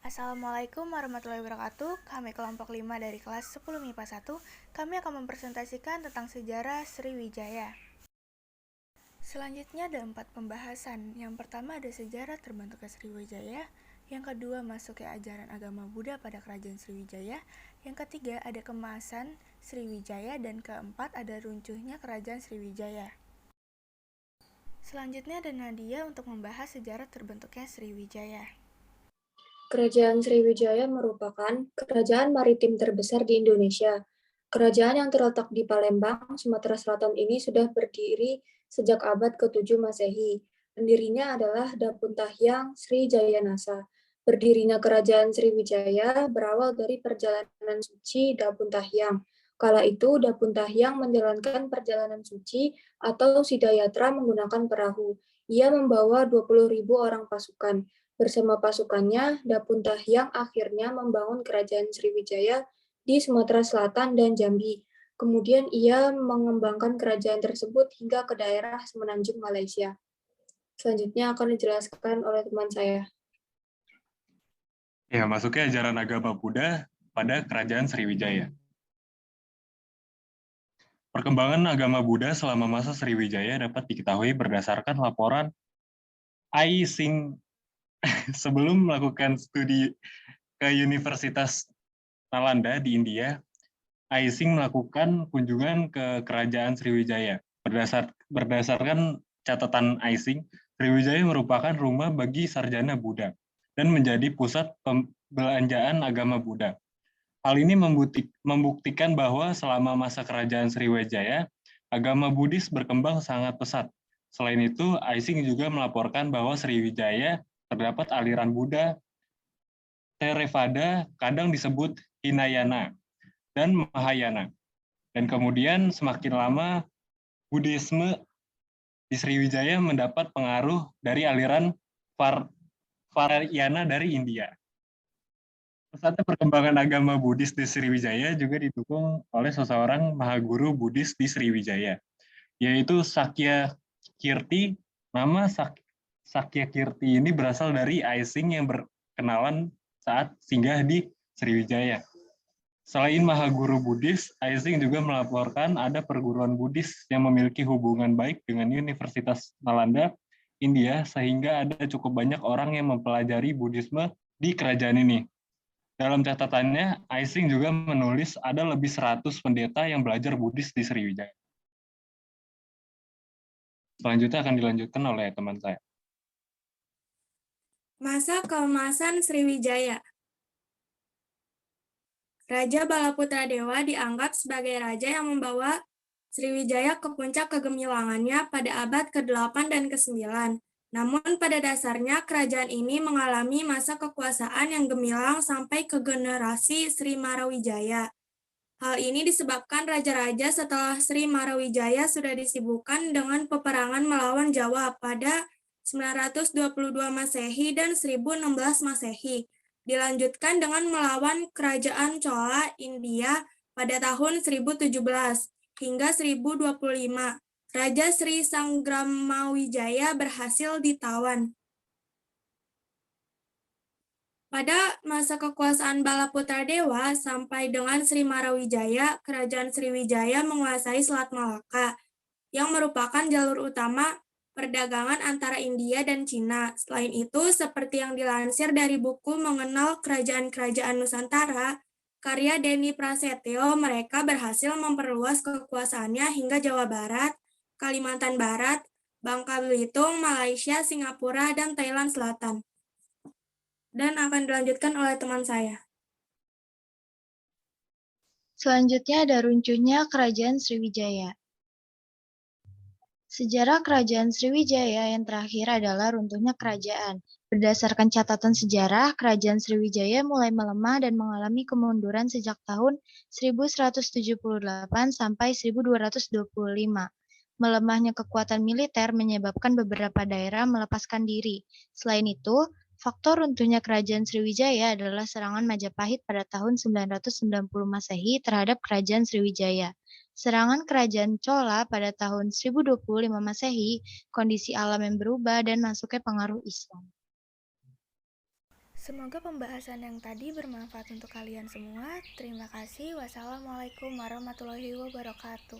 Assalamualaikum warahmatullahi wabarakatuh. Kami kelompok 5 dari kelas 10 MIPA 1. Kami akan mempresentasikan tentang sejarah Sriwijaya. Selanjutnya ada 4 pembahasan. Yang pertama ada sejarah terbentuknya Sriwijaya. Yang kedua masuknya ajaran agama Buddha pada kerajaan Sriwijaya. Yang ketiga ada kemasan Sriwijaya. Dan keempat ada runtuhnya kerajaan Sriwijaya. Selanjutnya ada Nadia untuk membahas sejarah terbentuknya Sriwijaya. Kerajaan Sriwijaya merupakan kerajaan maritim terbesar di Indonesia. Kerajaan yang terletak di Palembang, Sumatera Selatan ini sudah berdiri sejak abad ke-7 Masehi. Pendirinya adalah Dapuntahyang Sri Jayanasa. Berdirinya kerajaan Sriwijaya berawal dari perjalanan suci Dapuntahyang. Kala itu Dapuntahyang menjalankan perjalanan suci atau sidayatra menggunakan perahu. Ia membawa 20.000 orang pasukan. Bersama pasukannya, Dapuntahyang akhirnya membangun kerajaan Sriwijaya di Sumatera Selatan dan Jambi. Kemudian ia mengembangkan kerajaan tersebut hingga ke daerah Semenanjung Malaysia. Selanjutnya akan dijelaskan oleh teman saya. Ya, masuknya ajaran agama Buddha pada kerajaan Sriwijaya. Perkembangan agama Buddha selama masa Sriwijaya dapat diketahui berdasarkan laporan Ai Sing sebelum melakukan studi ke Universitas Nalanda di India. Ai Sing melakukan kunjungan ke kerajaan Sriwijaya. Berdasarkan catatan Ai Sing, Sriwijaya merupakan rumah bagi sarjana Buddha dan menjadi pusat pembelanjaan agama Buddha. Hal ini membuktikan bahwa selama masa kerajaan Sriwijaya, agama Buddhis berkembang sangat pesat. Selain itu, Ai Sing juga melaporkan bahwa Sriwijaya terdapat aliran Buddha Theravada, kadang disebut Hinayana, dan Mahayana. Dan kemudian semakin lama Buddhisme di Sriwijaya mendapat pengaruh dari aliran Vajrayana dari India. Pesatnya perkembangan agama Buddhis di Sriwijaya juga didukung oleh seseorang mahaguru Buddhis di Sriwijaya, yaitu Sakya Kirti. Nama Sakya Kirti ini berasal dari Ai Sing yang berkenalan saat singgah di Sriwijaya. Selain mahaguru Buddhis, Ai Sing juga melaporkan ada perguruan Buddhis yang memiliki hubungan baik dengan Universitas Nalanda, India, sehingga ada cukup banyak orang yang mempelajari Buddhisme di kerajaan ini. Dalam catatannya, Ai Sing juga menulis ada lebih 100 pendeta yang belajar Buddhis di Sriwijaya. Selanjutnya akan dilanjutkan oleh teman saya. Masa keemasan Sriwijaya. Raja Balaputra Dewa dianggap sebagai raja yang membawa Sriwijaya ke puncak kegemilangannya pada abad ke-8 dan ke-9. Namun pada dasarnya kerajaan ini mengalami masa kekuasaan yang gemilang sampai ke generasi Sri Marawijaya. Hal ini disebabkan raja-raja setelah Sri Marawijaya sudah disibukkan dengan peperangan melawan Jawa pada 922 Masehi dan 1016 Masehi. Dilanjutkan dengan melawan kerajaan Chola India pada tahun 1017 hingga 1025. Raja Sri Sangramawijaya berhasil ditawan. Pada masa kekuasaan Balaputra Dewa sampai dengan Sri Marawijaya, kerajaan Sriwijaya menguasai Selat Malaka, yang merupakan jalur utama perdagangan antara India dan Cina. Selain itu, seperti yang dilansir dari buku Mengenal Kerajaan-Kerajaan Nusantara, karya Denny Prasetyo, mereka berhasil memperluas kekuasaannya hingga Jawa Barat, Kalimantan Barat, Bangka Belitung, Malaysia, Singapura, dan Thailand Selatan. Dan akan dilanjutkan oleh teman saya. Selanjutnya ada runtuhnya Kerajaan Sriwijaya. Sejarah Kerajaan Sriwijaya yang terakhir adalah runtuhnya kerajaan. Berdasarkan catatan sejarah, Kerajaan Sriwijaya mulai melemah dan mengalami kemunduran sejak tahun 1178 sampai 1225. Melemahnya kekuatan militer menyebabkan beberapa daerah melepaskan diri. Selain itu, faktor runtuhnya Kerajaan Sriwijaya adalah serangan Majapahit pada tahun 990 Masehi terhadap Kerajaan Sriwijaya. Serangan Kerajaan Chola pada tahun 1025 Masehi, kondisi alam yang berubah dan masuknya pengaruh Islam. Semoga pembahasan yang tadi bermanfaat untuk kalian semua. Terima kasih. Wassalamualaikum warahmatullahi wabarakatuh.